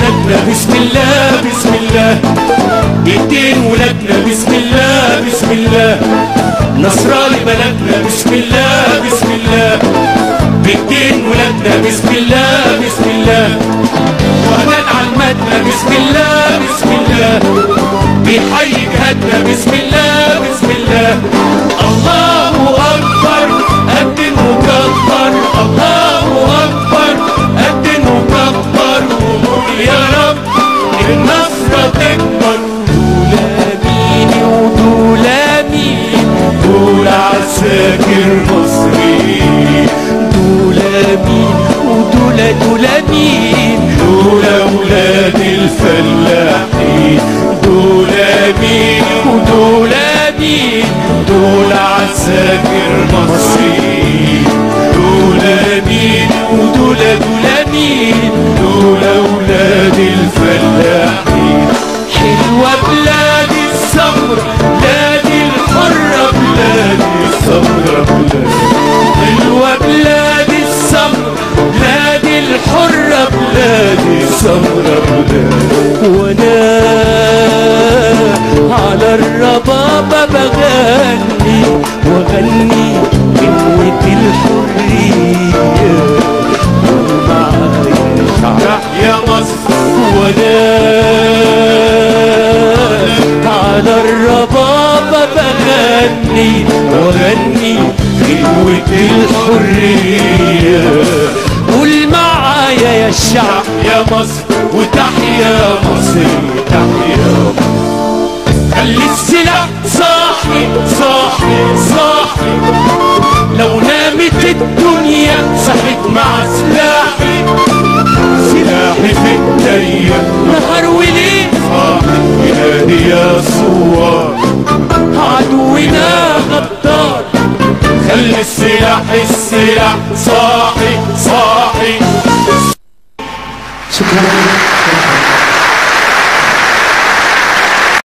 ولادنا بسم الله بسم الله، بإيدين ولادنا بسم الله بسم الله، نصراني بلدنا بسم الله بسم الله، بإيدين ولادنا بسم الله بسم الله، وهنان عالمدنا بسم الله بسم الله، بيحيي جهادنا بسم الله بسم الله. الله أكبر قدم وكبر، الله أكبر قدم وكبر، وقول يا رب النصرة تكبر. دول مين ودول مين؟ دول عساكر مصريين. دول مين ودول مين؟ دول أولاد الفلاحين. دول مين ودول مين؟ دول عساكر مصريين. دول مين ودول مين؟ دول أولاد الفلاحين. حلوة بلاد الصبر بلاد الحرة بلاد الصبر حلوة بلاد الصبر بلاد الحرة بلاد الصبر وانا على الربابة بغني واغني كلمة الحرية ومعايا تحيا مصر. وانا على الربابة بغني واغني كلمة الحرية. قول معايا يا الشعب يا مصر وتحيا مصر تحيا. خلي السلاح صاحي صاحي صاحي، لو نامت الدنيا صحت مع سلاحي. سلاحي في الدنيا نهار وليل صاحي ينادي يا صوار، عدونا غدار. خلي السلاح صاحي